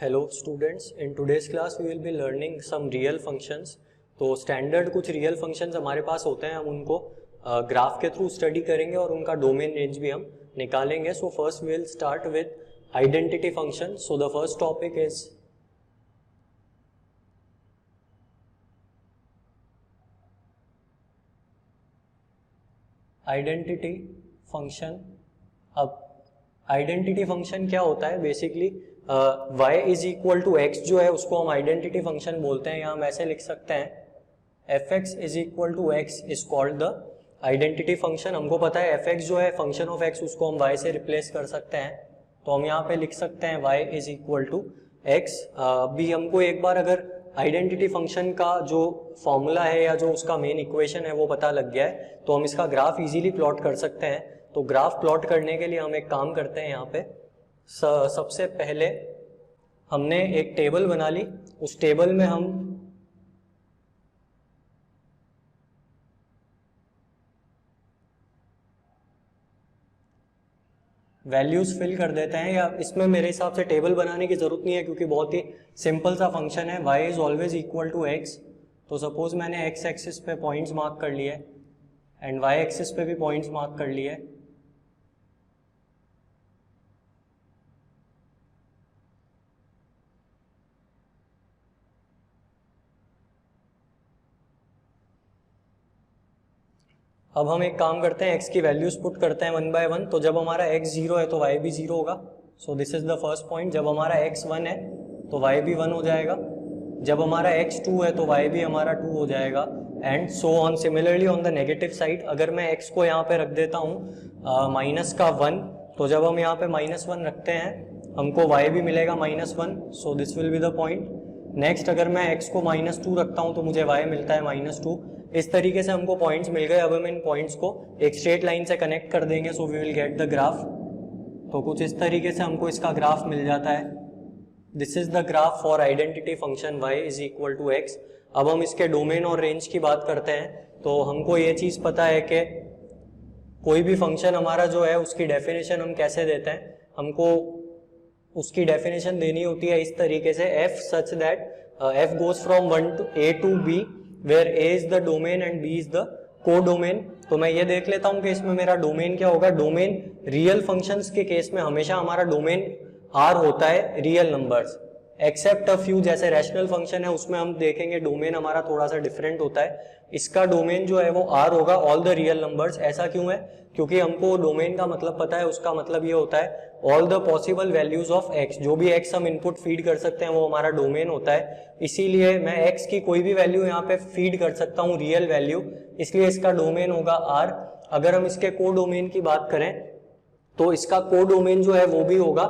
Hello students, in today's class we will be learning some real functions. तो standard कुछ real functions हमारे पास होते हैं, हम उनको ग्राफ के थ्रू स्टडी करेंगे और उनका डोमेन रेंज भी हम निकालेंगे। So first we will start with identity function. So the first topic is identity function. अब आइडेंटिटी फंक्शन क्या होता है? Basically y is equal to x जो है उसको हम आइडेंटिटी फंक्शन बोलते हैं, या हम ऐसे लिख सकते हैं f x is equal to x is called the identity function. हमको पता है एफ एक्स जो है फंक्शन ऑफ एक्स, उसको हम y से रिप्लेस कर सकते हैं, तो हम यहाँ पे लिख सकते हैं y is equal to x. अभी हमको एक बार अगर आइडेंटिटी फंक्शन का जो फॉर्मूला है या जो उसका मेन इक्वेशन है वो पता लग गया है, तो हम इसका ग्राफ इजीली प्लॉट कर सकते हैं। तो ग्राफ प्लॉट करने के लिए हम एक काम करते हैं, यहाँ पे सबसे पहले हमने एक टेबल बना ली। उस टेबल में हम वैल्यूज फिल कर देते हैं, या इसमें मेरे हिसाब से टेबल बनाने की जरूरत नहीं है क्योंकि बहुत ही सिंपल सा फंक्शन है, y is always equal to x. तो सपोज मैंने x एक्सिस पे पॉइंट्स मार्क कर लिए एंड y एक्सिस पे भी पॉइंट्स मार्क कर लिए। अब हम एक काम करते हैं, x की वैल्यूज पुट करते हैं 1 बाय 1। तो जब हमारा x 0 है तो y भी 0 होगा। सो this is the first point. जब हमारा x 1 है तो y भी 1 हो जाएगा। जब हमारा x 2 है तो y भी हमारा 2 हो जाएगा, and so on. Similarly on the negative side, अगर मैं x को यहाँ पे रख देता हूँ माइनस का 1, तो जब हम यहाँ पे -1 रखते हैं हमको y भी मिलेगा -1। So this will be the point. Next, अगर मैं x को -2 रखता हूँ तो मुझे y मिलता है -2। इस तरीके से हमको पॉइंट्स मिल गए। अब हम इन पॉइंट्स को एक स्ट्रेट लाइन से कनेक्ट कर देंगे, so we will get the graph. तो कुछ इस तरीके से हमको इसका ग्राफ मिल जाता है। This is the graph for identity function y is equal to x. अब हम इसके डोमेन और रेंज की बात करते हैं। तो हमको ये चीज पता है कि कोई भी फंक्शन हमारा जो है उसकी डेफिनेशन हम कैसे देते हैं। हमको उसकी डेफिनेशन देनी होती है इस तरीके से, f such that f goes from 1 to a to b where a is the domain and b is the co-domain। तो मैं ये देख लेता हूं कि इसमें मेरा डोमेन क्या होगा। डोमेन रियल फंक्शंस के केस में हमेशा हमारा डोमेन r होता है real numbers, except a few, जैसे रैशनल फंक्शन है उसमें हम देखेंगे डोमेन हमारा थोड़ा सा डिफरेंट होता है। इसका डोमेन जो है वो r होगा, ऑल द रियल नंबर्स। ऐसा क्यों है? क्योंकि हमको डोमेन का मतलब पता है। उसका मतलब ये होता है all the possible values of x, जो भी x हम इनपुट फीड कर सकते हैं वो हमारा डोमेन होता है। इसीलिए मैं x की कोई भी वैल्यू यहाँ पे फीड कर सकता हूँ, रियल वैल्यू, इसलिए इसका डोमेन होगा r। अगर हम इसके को डोमेन की बात करें तो इसका को डोमेन जो है वो भी होगा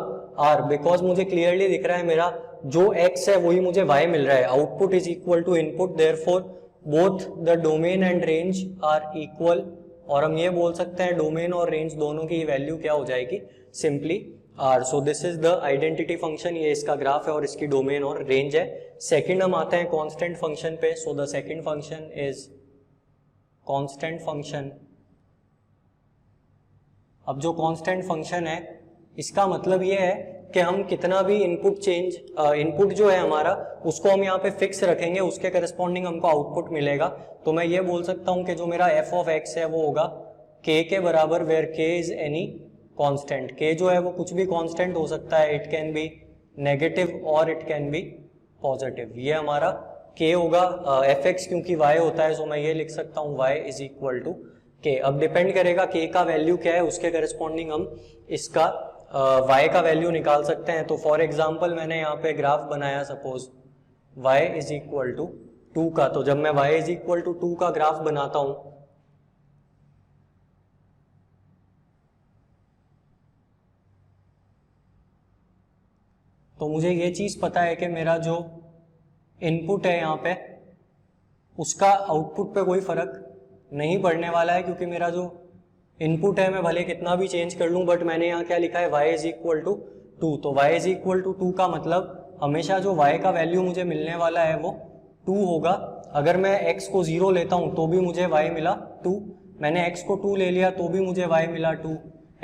r, बिकॉज मुझे क्लियरली दिख रहा है मेरा जो x है वही मुझे y मिल रहा है। Output is equal to input, therefore both the domain and range are equal. और हम ये बोल सकते हैं डोमेन और रेंज दोनों की वैल्यू क्या हो जाएगी, simply r। So this is the identity function, ये इसका ग्राफ है और इसकी डोमेन और रेंज है। सेकंड हम आते हैं कांस्टेंट फंक्शन पे। So the second function is constant function. अब जो कांस्टेंट फंक्शन है इसका मतलब ये है कि हम कितना भी इनपुट जो है हमारा उसको हम यहाँ पे फिक्स रखेंगे, उसके करस्पॉन्डिंग हमको आउटपुट मिलेगा। तो मैं ये बोल सकता हूँ कि जो मेरा f ऑफ x है वो होगा k के बराबर, where k is any constant. k जो है वो कुछ भी कांस्टेंट हो सकता है, इट कैन बी नेगेटिव और इट कैन बी पॉजिटिव। ये हमारा k होगा। fx क्योंकि y होता है, सो मैं ये लिख सकता हूँ y is equal to k। अब डिपेंड करेगा k का वैल्यू क्या है, उसके करस्पॉन्डिंग हम इसका y का वैल्यू निकाल सकते हैं। तो फॉर एग्जाम्पल मैंने यहाँ पे ग्राफ बनाया, suppose y is equal to 2 का। तो जब मैं y इज इक्वल टू 2 का ग्राफ बनाता हूं तो मुझे ये चीज पता है कि मेरा जो इनपुट है यहाँ पे उसका आउटपुट पे कोई फर्क नहीं पड़ने वाला है, क्योंकि मेरा जो इनपुट है मैं भले कितना भी चेंज कर लूं, बट मैंने यहाँ क्या लिखा है, y इज इक्वल टू 2। तो y इज इक्वल टू 2 का मतलब हमेशा जो y का वैल्यू मुझे मिलने वाला है वो 2 होगा। अगर मैं x को 0 लेता हूं तो भी मुझे y मिला 2, मैंने x को 2 ले लिया तो भी मुझे y मिला 2,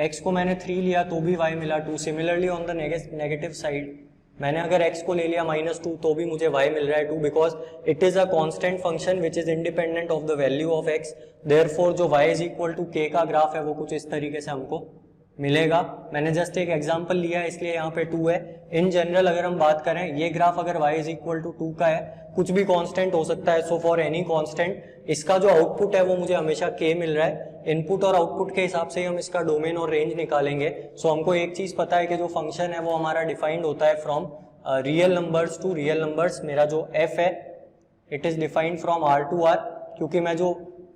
x को मैंने 3 लिया तो भी y मिला 2। Similarly on the negative side मैंने अगर x को ले लिया -2 तो भी मुझे y मिल रहा है 2, because it is a constant function which is independent of the value of x। Therefore जो y is equal to k का ग्राफ है वो कुछ इस तरीके से हमको मिलेगा। मैंने जस्ट एक एग्जांपल लिया है इसलिए यहाँ पे 2 है। इन जनरल अगर हम बात करें, ये ग्राफ अगर y इज इक्वल टू 2 का है, कुछ भी कांस्टेंट हो सकता है, सो फॉर एनी कांस्टेंट इसका जो आउटपुट है वो मुझे हमेशा k मिल रहा है। इनपुट और आउटपुट के हिसाब से ही हम इसका डोमेन और रेंज निकालेंगे। सो हमको एक चीज पता है कि जो फंक्शन है वो हमारा डिफाइंड होता है from real numbers to real numbers. मेरा जो f है it is defined from r to r, क्योंकि मैं जो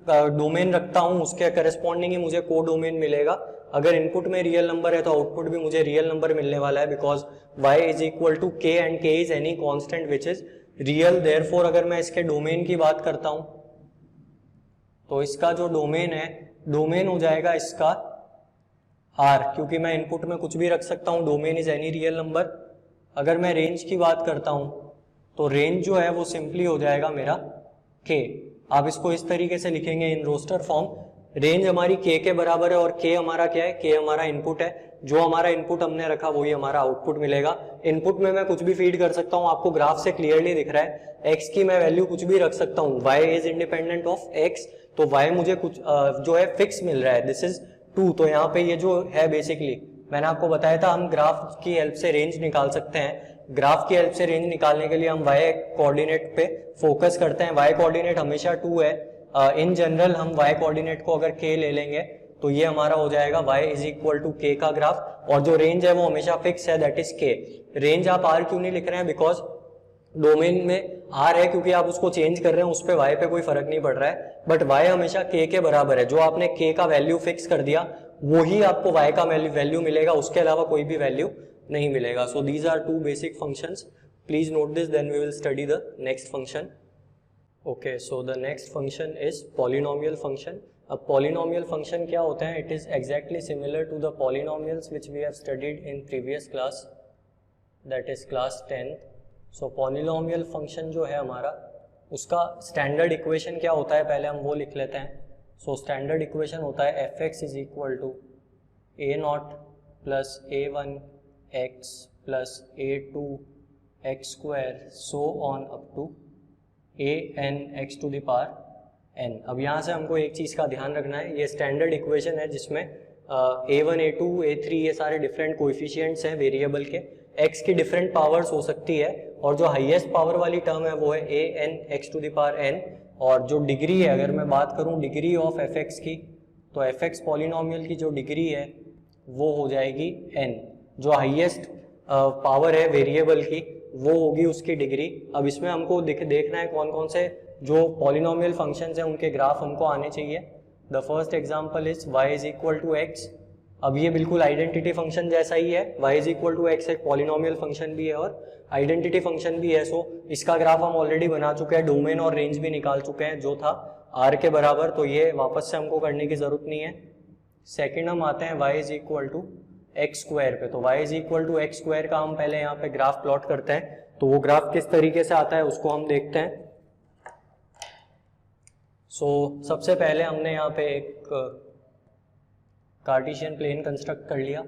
डोमेन रखता हूँ उसके करस्पॉन्डिंग ही मुझे को डोमेन मिलेगा। अगर इनपुट में रियल नंबर है तो आउटपुट भी मुझे रियल नंबर मिलने वाला है, because y is equal to k and k is any constant which is real. Therefore अगर मैं इसके डोमेन की बात करता हूं तो इसका जो डोमेन है, डोमेन हो जाएगा इसका r, क्योंकि मैं इनपुट में कुछ भी रख सकता हूं, domain is any real number. अगर मैं रेंज की बात करता हूं तो रेंज जो है वो सिंपली हो जाएगा मेरा k। आप इसको इस तरीके से लिखेंगे इन रोस्टर फॉर्म, रेंज हमारी k के बराबर है और k हमारा क्या है, k हमारा इनपुट है। जो हमारा इनपुट हमने रखा वही हमारा आउटपुट मिलेगा। इनपुट में मैं कुछ भी फीड कर सकता हूँ, आपको ग्राफ से क्लियरली दिख रहा है। x की मैं वैल्यू कुछ भी रख सकता हूँ, y is independent of x, तो y मुझे कुछ जो है फिक्स मिल रहा है, दिस इज 2। तो यहाँ पे ये जो है बेसिकली मैंने आपको बताया था हम ग्राफ की हेल्प से रेंज निकाल सकते हैं। ग्राफ की हेल्प से रेंज निकालने के लिए हम y कोऑर्डिनेट पे फोकस करते हैं। y कोऑर्डिनेट हमेशा 2 है। इन जनरल हम y कोऑर्डिनेट को अगर k ले लेंगे तो ये हमारा हो जाएगा y is equal to k का ग्राफ, और जो रेंज है वो हमेशा फिक्स है, दैट इज k। रेंज आप r क्यों नहीं लिख रहे हैं, बिकॉज डोमेन में r है, क्योंकि आप उसको चेंज कर रहे हैं, उस पर y पे कोई फर्क नहीं पड़ रहा है, बट y हमेशा k के बराबर है। जो आपने k का वैल्यू फिक्स कर दिया वही आपको y का वैल्यू मिलेगा, उसके अलावा कोई भी वैल्यू नहीं मिलेगा। So these are 2 basic functions, please note this, then we will study the next function. Okay, so the next function is polynomial function. अब पॉलिनोमियल फंक्शन क्या होते हैं, it is exactly similar to the polynomials which we have studied in previous class, that is class 10। So polynomial function जो है हमारा, उसका standard equation क्या होता है पहले हम वो लिख लेते हैं। सो स्टैंडर्ड इक्वेशन होता है f(x) is equal to a0 plus a1 x plus a2 x square so on up to an x to the power n। अब यहाँ से हमको एक चीज़ का ध्यान रखना है, ये स्टैंडर्ड इक्वेशन है जिसमें a1 a2 a3 ये सारे डिफरेंट कोएफिशिएंट्स हैं वेरिएबल के, x की डिफरेंट पावर्स हो सकती है, और जो हाईएस्ट पावर वाली टर्म है वो है an x to the power n। और जो डिग्री है, अगर मैं बात करूं डिग्री ऑफ fx की, तो fx पॉलिनोमियल की जो डिग्री है वो हो जाएगी n। जो हाईएस्ट पावर है वेरिएबल की वो होगी उसकी डिग्री। अब इसमें हमको देखना है कौन कौन से जो पॉलिनोमियल फंक्शंस हैं उनके ग्राफ हमको आने चाहिए। The first example is y is equal to x। अब ये बिल्कुल आइडेंटिटी फंक्शन जैसा ही है, y is equal to x एक पॉलिनोमियल फंक्शन भी है और आइडेंटिटी फंक्शन भी है। सो इसका ग्राफ हम ऑलरेडी बना चुके हैं, डोमेन और रेंज भी निकाल चुके हैं जो था r के बराबर, तो ये वापस से हमको करने की जरूरत नहीं है। सेकेंड हम आते हैं y is equal to x square पे। तो y is equal to x square का हम पहले यहाँ पे ग्राफ प्लॉट करते हैं, तो वो ग्राफ किस तरीके से आता है उसको हम देखते हैं। सबसे पहले हमने यहाँ पे एक कार्टेशियन प्लेन कंस्ट्रक्ट कर लिया।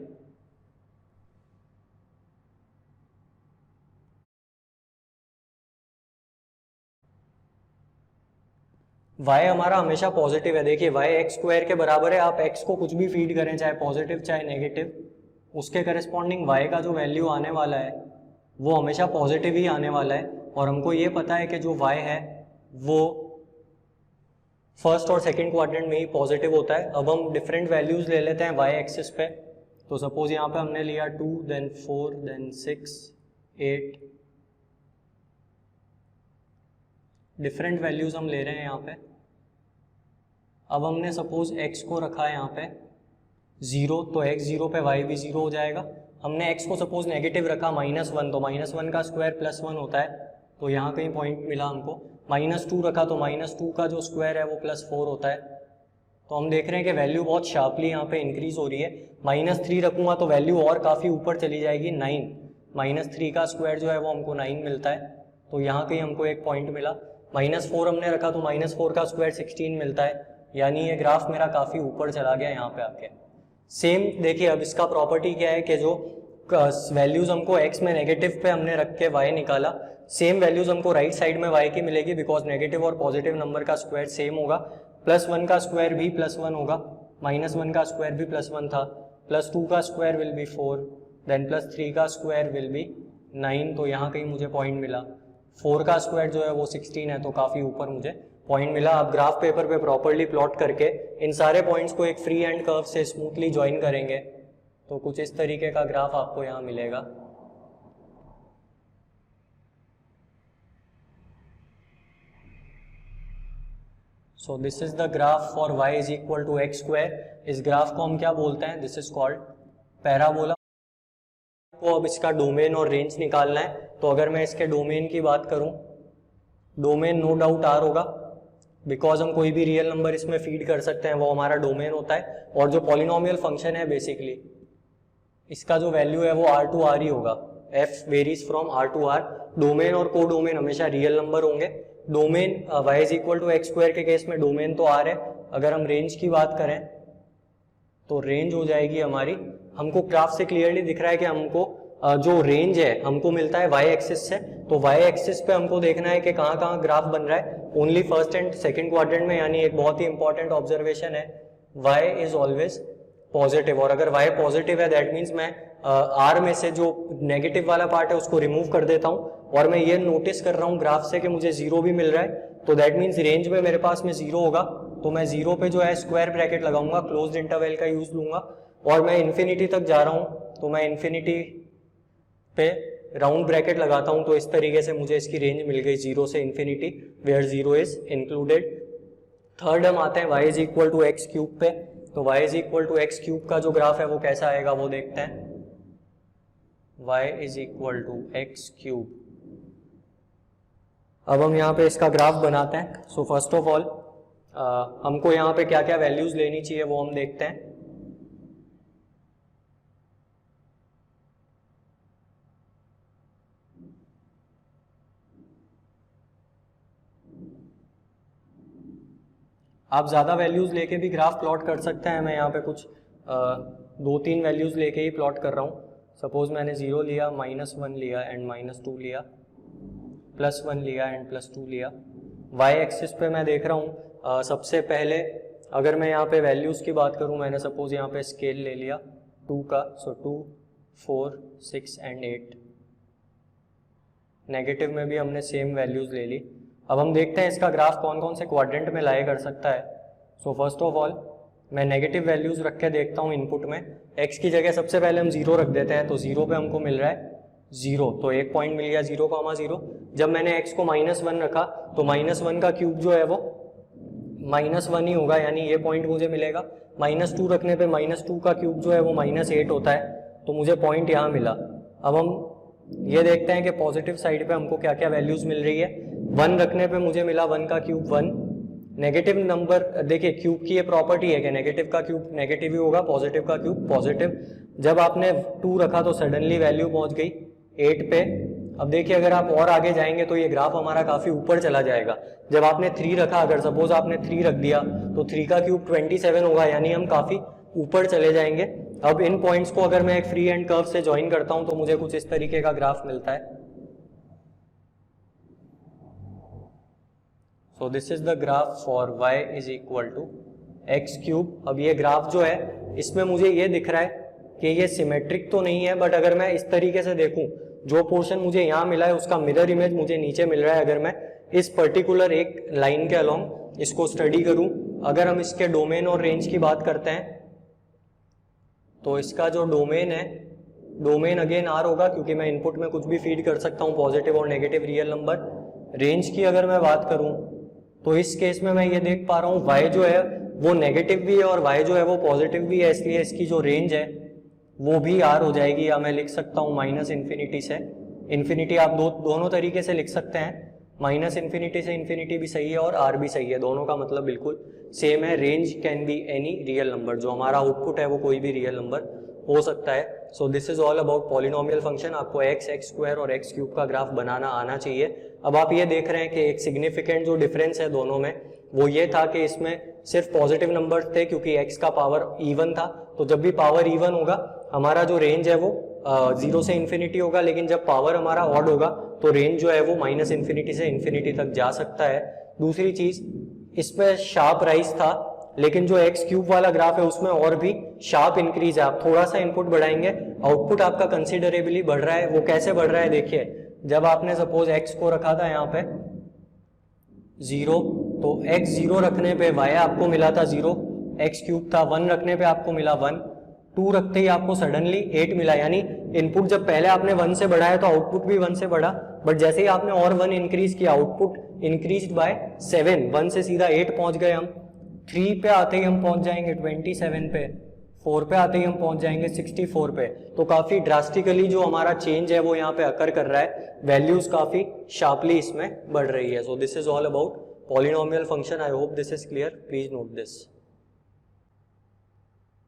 y हमारा हमेशा पॉजिटिव है, देखिए y एक्स स्क्वायर के बराबर है, आप x को कुछ भी फीड करें चाहे पॉजिटिव चाहे नेगेटिव, उसके करस्पॉन्डिंग y का जो वैल्यू आने वाला है वो हमेशा पॉजिटिव ही आने वाला है। और हमको ये पता है कि जो y है वो फर्स्ट और सेकंड क्वाड्रेंट में ही पॉजिटिव होता है। अब हम डिफरेंट वैल्यूज ले लेते हैं y एक्सिस पे। तो सपोज यहाँ पे हमने लिया 2 देन 4 देन 6 8, डिफरेंट वैल्यूज हम ले रहे हैं यहाँ पे। अब हमने सपोज x को रखा है यहाँ पे 0, तो x 0 पे y भी 0 हो जाएगा। हमने x को सपोज नेगेटिव रखा -1, तो -1 का स्क्वायर +1 होता है, तो यहाँ कहीं पॉइंट मिला हमको। -2 रखा तो -2 का जो स्क्वायर है वो +4 होता है। तो हम देख रहे हैं कि वैल्यू बहुत शार्पली यहाँ पे इंक्रीज हो रही है। -3 रखूँगा तो वैल्यू और काफ़ी ऊपर चली जाएगी 9, -3 का स्क्वायर जो है वो हमको 9 मिलता है, तो यहाँ कहीं हमको एक पॉइंट मिला। -4 हमने रखा तो -4 का स्क्वायर 16 मिलता है, यानी ये ग्राफ मेरा काफ़ी ऊपर चला गया यहाँ पे आके। सेम देखिए अब इसका प्रॉपर्टी क्या है कि जो वैल्यूज हमको x में नेगेटिव पे हमने रख के y निकाला, सेम वैल्यूज हमको राइट साइड में y की मिलेगी बिकॉज नेगेटिव और पॉजिटिव नंबर का स्क्वायर सेम होगा। +1 का स्क्वायर भी +1 होगा, -1 का स्क्वायर भी +1 था, +2 का स्क्वायर विल बी 4, देन +3 का स्क्वायर विल बी 9, तो यहाँ कहीं मुझे पॉइंट मिला। 4 का स्क्वायर जो है वो 16 है, तो काफ़ी ऊपर मुझे पॉइंट मिला। आप ग्राफ पेपर पे प्रॉपरली प्लॉट करके इन सारे पॉइंट्स को एक फ्री हैंड कर्व से स्मूथली ज्वाइन करेंगे तो कुछ इस तरीके का ग्राफ आपको यहाँ मिलेगा। So this is the graph for y is equal to x square. इस ग्राफ को हम क्या बोलते हैं? This is called parabola. को अब इसका डोमेन और रेंज निकालना है, तो अगर मैं इसके डोमेन की बात करूं, डोमेन नो डाउट R होगा बिकॉज हम कोई भी रियल नंबर इसमें फीड कर सकते हैं, वो हमारा डोमेन होता है। और जो पॉलिनोमियल फंक्शन है बेसिकली इसका जो वैल्यू है वो R टू R ही होगा, f varies from R to R। Domain और को डोमेन हमेशा रियल नंबर होंगे। Domain y is equal to x square के केस में डोमेन तो R है। अगर हम रेंज की बात करें तो रेंज हो जाएगी हमारी, हमको ग्राफ से क्लियरली दिख रहा है कि हमको जो रेंज है हमको मिलता है y एक्सिस से, तो y एक्सिस पे हमको देखना है कि कहाँ कहाँ ग्राफ बन रहा है, only first and second quadrant में। यानी एक बहुत ही इंपॉर्टेंट ऑब्जर्वेशन है, y इज ऑलवेज पॉजिटिव। और अगर y पॉजिटिव है दैट मीन्स मैं R में से जो नेगेटिव वाला पार्ट है उसको रिमूव कर देता हूँ, और मैं ये नोटिस कर रहा हूँ ग्राफ से कि मुझे 0 भी मिल रहा है, तो दैट मीन्स रेंज में मेरे पास में 0 होगा। तो मैं 0 पे जो है स्क्वायर ब्रैकेट लगाऊंगा, क्लोज्ड इंटरवल का यूज लूंगा, और मैं इन्फिनिटी तक जा रहा हूँ तो मैं इन्फिनिटी पे राउंड ब्रैकेट लगाता हूँ। तो इस तरीके से मुझे इसकी रेंज मिल गई 0 से infinity, where 0 is included. Third हम आते हैं y is equal to x cube पे, तो y is equal to x cube का जो ग्राफ है वो कैसा आएगा वो देखते हैं। y is equal to x cube. अब हम यहाँ पे इसका ग्राफ बनाते हैं। सो फर्स्ट ऑफ ऑल हमको यहाँ पे क्या क्या वैल्यूज लेनी चाहिए वो हम देखते हैं। आप ज़्यादा वैल्यूज़ लेके भी ग्राफ प्लॉट कर सकते हैं। मैं यहाँ पे कुछ 2-3 वैल्यूज़ लेके ही प्लॉट कर रहा हूँ। सपोज मैंने 0 लिया, -1 लिया एंड -2 लिया, +1 लिया एंड +2 लिया। y एक्सिस पे मैं देख रहा हूँ सबसे पहले अगर मैं यहाँ पे वैल्यूज़ की बात करूँ, मैंने सपोज यहाँ पे स्केल ले लिया 2 का, सो 2, 4, 6 एंड 8। नेगेटिव में भी हमने सेम वैल्यूज़ ले ली। अब हम देखते हैं इसका ग्राफ कौन कौन से क्वाड्रेंट में लाया कर सकता है। सो फर्स्ट ऑफ ऑल मैं नेगेटिव वैल्यूज़ रख के देखता हूँ इनपुट में। x की जगह सबसे पहले हम 0 रख देते हैं, तो 0 पे हमको मिल रहा है 0, तो 1 पॉइंट मिल गया 0,0। जब मैंने x को -1 रखा तो -1 का क्यूब जो है वो -1 ही होगा, यानी ये पॉइंट मुझे मिलेगा। -2 रखने पे -2 का क्यूब जो है वो -8 होता है, तो मुझे पॉइंट यहाँ मिला। अब हम ये देखते हैं कि पॉजिटिव साइड पे हमको क्या क्या वैल्यूज मिल रही है। 1 रखने पे मुझे मिला 1 का क्यूब 1। नेगेटिव नंबर, देखिए क्यूब की ये प्रॉपर्टी है कि नेगेटिव का क्यूब नेगेटिव ही होगा, पॉजिटिव का क्यूब पॉजिटिव। जब आपने 2 रखा तो सडनली वैल्यू पहुंच गई 8 पे। अब देखिए अगर आप और आगे जाएंगे तो ये ग्राफ हमारा काफी ऊपर चला जाएगा। जब आपने 3 रखा, अगर सपोज आपने 3 रख दिया तो 3 का क्यूब 27 होगा, यानी हम काफी ऊपर चले जाएंगे। अब इन पॉइंट्स को अगर मैं एक फ्री हैंड कर्व से ज्वाइन करता हूं तो मुझे कुछ इस तरीके का ग्राफ मिलता है। So this is the graph for y is equal to x cube. अब ये ग्राफ जो है इसमें मुझे ये दिख रहा है कि ये सिमेट्रिक तो नहीं है, बट अगर मैं इस तरीके से देखूं, जो पोर्शन मुझे यहाँ मिला है उसका मिरर इमेज मुझे नीचे मिल रहा है। अगर मैं इस पर्टिकुलर एक लाइन के अलोंग इसको स्टडी करूं, अगर हम इसके डोमेन और रेंज की बात करते हैं तो इसका जो डोमेन है, डोमेन अगेन R होगा क्योंकि मैं इनपुट में कुछ भी फीड कर सकता हूँ, पॉजिटिव और नेगेटिव रियल नंबर। रेंज की अगर मैं बात करूं तो इस केस में मैं ये देख पा रहा हूँ y जो है वो नेगेटिव भी है और y जो है वो पॉजिटिव भी है, इसलिए इसकी जो रेंज है वो भी R हो जाएगी, या मैं लिख सकता हूँ -इन्फिनिटी से इन्फिनिटी। आप दोनों तरीके से लिख सकते हैं, -इन्फिनिटी से इन्फिनिटी भी सही है और R भी सही है, दोनों का मतलब बिल्कुल सेम है। Range can be any real number, जो हमारा आउटपुट है वो कोई भी रियल नंबर हो सकता है। So this is all about polynomial function. आपको x, x स्क्वायर और x क्यूब का ग्राफ बनाना आना चाहिए। अब आप ये देख रहे हैं कि एक सिग्निफिकेंट जो डिफरेंस है दोनों में वो ये था कि इसमें सिर्फ पॉजिटिव नंबर थे क्योंकि x का पावर इवन था, तो जब भी पावर इवन होगा हमारा जो रेंज है वो जीरो से इन्फिनिटी होगा, लेकिन जब पावर हमारा ऑड होगा तो रेंज जो है वो माइनस इन्फिनिटी से इन्फिनिटी तक जा सकता है। दूसरी चीज, इस पे शार्प राइज था, लेकिन जो एक्स क्यूब वाला ग्राफ है उसमें और भी शार्प इंक्रीज है। आप थोड़ा सा इनपुट बढ़ाएंगे, आउटपुट आपका कंसिडरेबली बढ़ रहा है। वो कैसे बढ़ रहा है देखिए, जब आपने सपोज एक्स को रखा था यहाँ पे 0, तो एक्स 0 रखने पे वाई आपको मिला था 0, एक्स क्यूब था 1 रखने पे आपको मिला 1, 2 रखते ही आपको सडनली 8 मिला। यानी इनपुट जब पहले आपने 1 से बढ़ाया तो आउटपुट भी 1 से बढ़ा, बट जैसे ही आपने और 1 इंक्रीज किया आउटपुट इंक्रीज बाय 7, 1 से सीधा 8 पहुंच गए हम। 3 पे आते ही हम पहुंच जाएंगे 27 पे, 4 पे आते ही हम पहुंच जाएंगे 64 पे। तो काफी ड्रास्टिकली जो हमारा चेंज है वो यहाँ पे अकर कर रहा है, वैल्यूज काफी शार्पली इसमें बढ़ रही है। So this is all about polynomial function. I hope this is clear, please note this.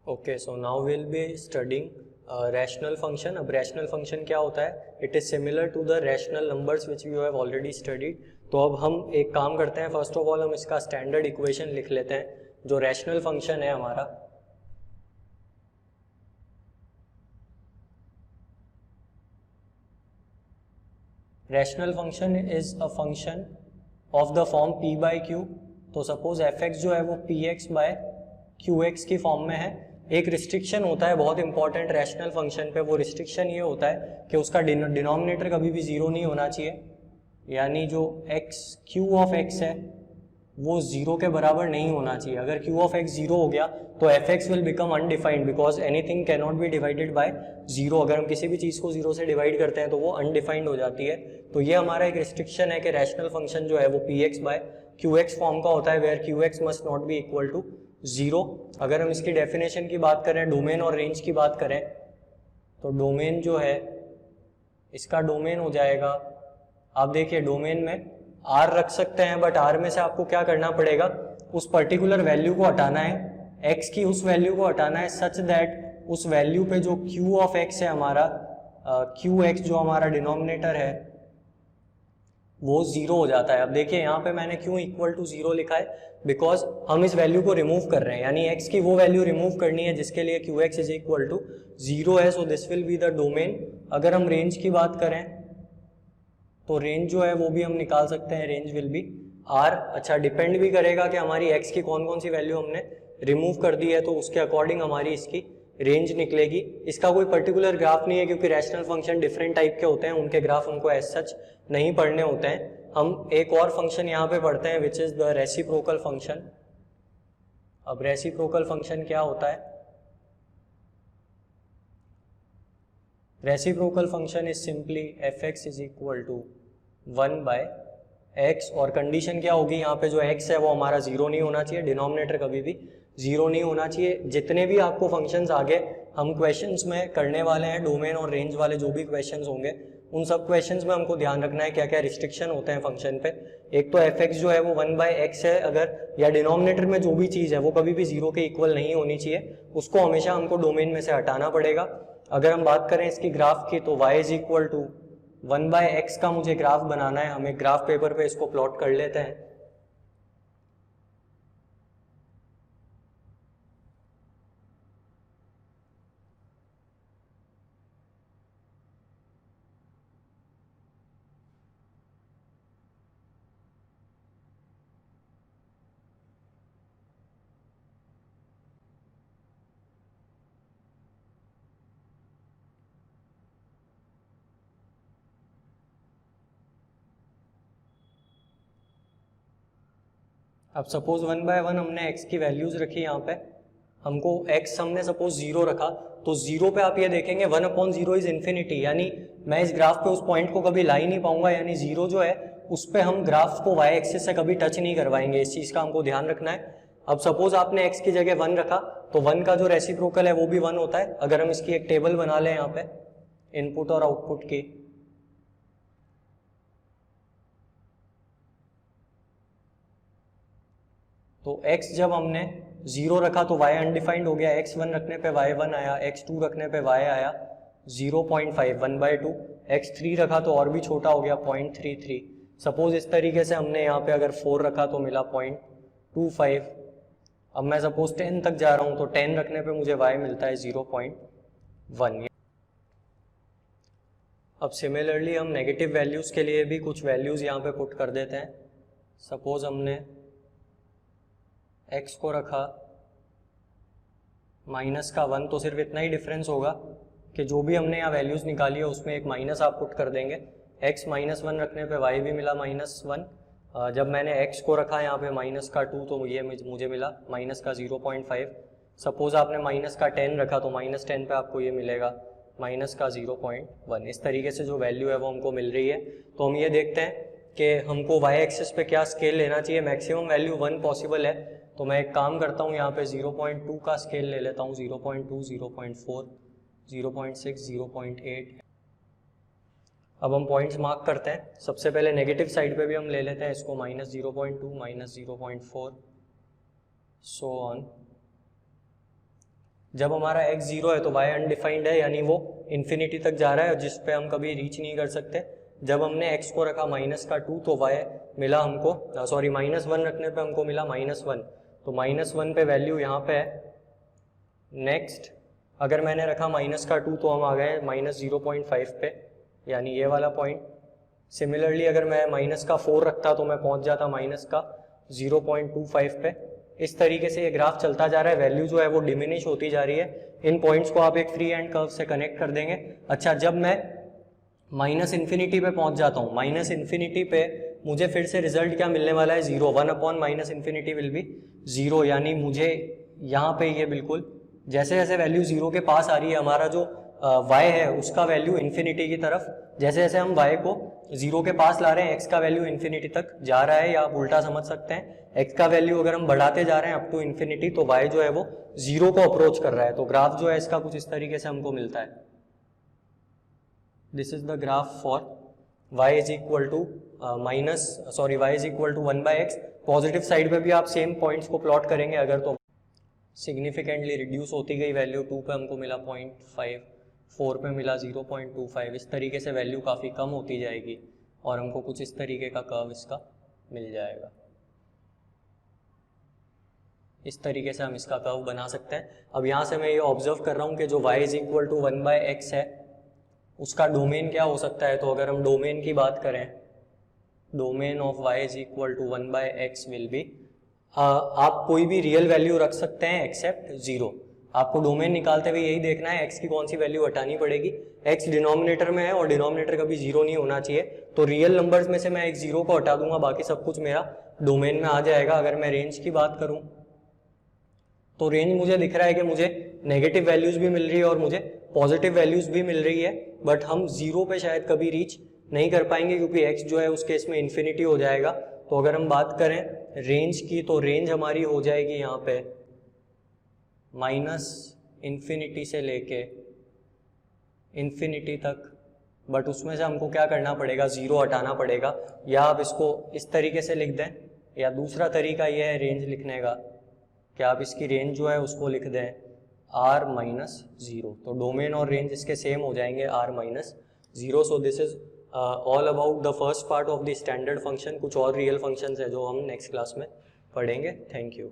Okay, so now will be studying rational function. अब रैशनल फंक्शन क्या होता है? It is similar to the rational numbers which you have already studied. तो अब हम एक काम करते हैं, फर्स्ट ऑफ ऑल हम इसका स्टैंडर्ड इक्वेशन लिख लेते हैं। जो रैशनल फंक्शन है हमारा, rational function is a function of the form p by q. तो सपोज एफ एक्स जो है वो p x by q x की फॉर्म में है। एक रिस्ट्रिक्शन होता है बहुत इंपॉर्टेंट रैशनल फंक्शन पे, वो रिस्ट्रिक्शन ये होता है कि उसका डिनोमिनेटर कभी भी 0 नहीं होना चाहिए। यानी जो x क्यू ऑफ x है वो 0 के बराबर नहीं होना चाहिए। अगर q ऑफ x 0 हो गया तो F x will become undefined, because anything can not be divided by 0। अगर हम किसी भी चीज़ को 0 से डिवाइड करते हैं तो वो अनडिफाइंड हो जाती है। तो ये हमारा एक रिस्ट्रिक्शन है कि रैशनल फंक्शन जो है वो p x by q x form का होता है, where q x must not be equal to 0। अगर हम इसकी डेफिनेशन की बात करें, डोमेन और रेंज की बात करें, तो डोमेन जो है इसका डोमेन हो जाएगा, आप देखिए डोमेन में r रख सकते हैं, बट r में से आपको क्या करना पड़ेगा, उस पर्टिकुलर वैल्यू को हटाना है, x की उस वैल्यू को हटाना है सच दैट उस वैल्यू पे जो q ऑफ x है हमारा, qx जो हमारा डिनोमिनेटर है वो 0 हो जाता है। अब देखिए यहाँ पे मैंने क्यों इक्वल टू 0 लिखा है, बिकॉज हम इस वैल्यू को रिमूव कर रहे हैं, यानी x की वो वैल्यू रिमूव करनी है जिसके लिए qx इज इक्वल टू 0 है। So this will be the domain. अगर हम रेंज की बात करें तो रेंज जो है वो भी हम निकाल सकते हैं, रेंज विल बी r। अच्छा, डिपेंड भी करेगा कि हमारी x की कौन कौन सी वैल्यू हमने रिमूव कर दी है, तो उसके अकॉर्डिंग हमारी इसकी रेंज निकलेगी। इसका कोई पर्टिकुलर ग्राफ नहीं है क्योंकि रैशनल फंक्शन डिफरेंट टाइप के होते हैं, उनके ग्राफ हमको एज सच नहीं पढ़ने होते हैं। हम एक और फंक्शन यहाँ पे पढ़ते हैं which is the reciprocal function. अब रेसिप्रोकल फंक्शन क्या होता है? Reciprocal function is simply f x is equal to 1 by x, और कंडीशन क्या होगी यहाँ पे, जो x है वो हमारा 0 नहीं होना चाहिए, डिनोमिनेटर कभी भी 0 नहीं होना चाहिए। जितने भी आपको फंक्शंस आगे हम क्वेश्चंस में करने वाले हैं, डोमेन और रेंज वाले जो भी क्वेश्चंस होंगे, उन सब क्वेश्चंस में हमको ध्यान रखना है क्या क्या रिस्ट्रिक्शन होते हैं फंक्शन पे। एक तो एफ एक्स जो है वो 1 बाय एक्स है अगर, या डिनोमिनेटर में जो भी चीज़ है वो कभी भी 0 के इक्वल नहीं होनी चाहिए, उसको हमेशा हमको डोमेन में से हटाना पड़ेगा। अगर हम बात करें इसकी ग्राफ की तो y is equal to 1 by x का मुझे ग्राफ बनाना है, हम एक ग्राफ पेपर पे इसको प्लॉट कर लेते हैं। अब सपोज 1 बाय 1 हमने x की वैल्यूज रखी यहाँ पे, हमको x हमने सपोज 0 रखा, तो 0 पे आप ये देखेंगे 1/0 इज इन्फिनिटी, यानी मैं इस ग्राफ पे उस पॉइंट को कभी ला ही नहीं पाऊंगा, यानी 0 जो है उस पे हम ग्राफ को y एक्सिस से कभी टच नहीं करवाएंगे। इस चीज का हमको ध्यान रखना है। अब सपोज आपने x की जगह 1 रखा, तो 1 का जो रेसिप्रोकल है वो भी 1 होता है। अगर हम इसकी एक टेबल बना लें यहाँ पे इनपुट और आउटपुट की, तो x जब हमने 0 रखा तो y अनडिफाइंड हो गया, x1 रखने पे y1 आया, x2 रखने पे y आया 0.5 1/2, x3 रखा तो और भी छोटा हो गया 0.33। सपोज इस तरीके से हमने यहाँ पे अगर 4 रखा तो मिला 0.25। अब मैं सपोज 10 तक जा रहा हूँ तो 10 रखने पे मुझे y मिलता है 0.1। अब सिमिलरली हम नेगेटिव वैल्यूज़ के लिए भी कुछ वैल्यूज़ यहाँ पे पुट कर देते हैं। सपोज हमने x को रखा माइनस का 1, तो सिर्फ इतना ही डिफरेंस होगा कि जो भी हमने यहाँ वैल्यूज़ निकाली है उसमें एक माइनस आप पुट कर देंगे। x -1 रखने पे y भी मिला -1। जब मैंने x को रखा यहाँ पे माइनस का 2 तो ये मुझे मिला माइनस का 0.5। सपोज आपने माइनस का 10 रखा तो -10 पे आपको ये मिलेगा माइनस का 0.1। इस तरीके से जो वैल्यू है वो हमको मिल रही है। तो हम ये देखते हैं कि हमको y एक्सिस पे क्या स्केल लेना चाहिए। मैक्सिमम वैल्यू 1 पॉसिबल है, तो मैं एक काम करता हूँ यहाँ पे 0.2 का स्केल ले लेता हूँ। 0.2, 0.4, 0.6, 0.8। अब हम पॉइंट्स मार्क करते हैं। सबसे पहले नेगेटिव साइड पे भी हम ले लेते हैं इसको -0.2, -0.4 सो ऑन। जब हमारा x 0 है तो y अनडिफाइंड है, यानी वो इन्फिनिटी तक जा रहा है जिस पे हम कभी रीच नहीं कर सकते। जब हमने x को रखा -2 तो y मिला हमको -1 रखने पे हमको मिला -1, तो -1 पे वैल्यू यहाँ पे है। नेक्स्ट अगर मैंने रखा -2 तो हम आ गए -0.5 पे, यानी ये वाला पॉइंट। सिमिलरली अगर मैं -4 रखता तो मैं पहुंच जाता -0.25 पे। इस तरीके से ये ग्राफ चलता जा रहा है, वैल्यू जो है वो डिमिनिश होती जा रही है। इन पॉइंट्स को आप एक फ्री हैंड कर्व से कनेक्ट कर देंगे। अच्छा, जब मैं -इन्फिनिटी पे पहुंच जाता हूँ, -इन्फिनिटी पे मुझे फिर से रिजल्ट क्या मिलने वाला है 0। 1/-∞ विल बी 0, यानी मुझे यहाँ पे ये बिल्कुल जैसे जैसे वैल्यू 0 के पास आ रही है, हमारा जो y है उसका वैल्यू इन्फिनिटी की तरफ, जैसे जैसे हम y को 0 के पास ला रहे हैं x का वैल्यू इन्फिनिटी तक जा रहा है, या आप उल्टा समझ सकते हैं x का वैल्यू अगर हम बढ़ाते जा रहे हैं अप टू इन्फिनिटी तो y जो है वो 0 को अप्रोच कर रहा है। तो ग्राफ जो है इसका कुछ इस तरीके से हमको मिलता है। This is the graph for y is equal to y is equal to 1/x। Positive side पे भी आप सेम पॉइंट्स को प्लॉट करेंगे अगर, तो सिग्निफिकेंटली रिड्यूस होती गई वैल्यू। 2 पे हमको मिला 0.5, 4 पे मिला 0.25। इस तरीके से वैल्यू काफ़ी कम होती जाएगी और हमको कुछ इस तरीके का कर्व इसका मिल जाएगा। इस तरीके से हम इसका कर्व बना सकते हैं। अब यहाँ से मैं ये ऑब्जर्व कर रहा हूँ कि जो y is equal to 1/x है उसका डोमेन क्या हो सकता है। तो अगर हम डोमेन की बात करें, domain of y is equal to 1/x will be, आप कोई भी रियल वैल्यू रख सकते हैं एक्सेप्ट 0। आपको डोमेन निकालते हुए यही देखना है x की कौन सी वैल्यू हटानी पड़ेगी। x डिनोमिनेटर में है और डिनोमिनेटर कभी 0 नहीं होना चाहिए, तो रियल नंबर्स में से मैं एक 0 को हटा दूंगा, बाकी सब कुछ मेरा डोमेन में आ जाएगा। अगर मैं रेंज की बात करूं तो रेंज मुझे दिख रहा है कि मुझे नेगेटिव वैल्यूज भी मिल रही है और मुझे पॉजिटिव वैल्यूज भी मिल रही है, बट हम 0 पे शायद कभी रीच नहीं कर पाएंगे क्योंकि x जो है उस केस में इन्फिनिटी हो जाएगा। तो अगर हम बात करें रेंज की तो रेंज हमारी हो जाएगी यहाँ पे -इन्फिनिटी से लेके इन्फिनिटी तक, बट उसमें से हमको क्या करना पड़ेगा, 0 हटाना पड़ेगा। या आप इसको इस तरीके से लिख दें, या दूसरा तरीका यह है रेंज लिखने का कि आप इसकी रेंज जो है उसको लिख दें r-0। तो डोमेन और रेंज इसके सेम हो जाएंगे r-0। So this is all about the first part of the standard function. कुछ और रियल फंक्शंस है जो हम नेक्स्ट क्लास में पढ़ेंगे। Thank you.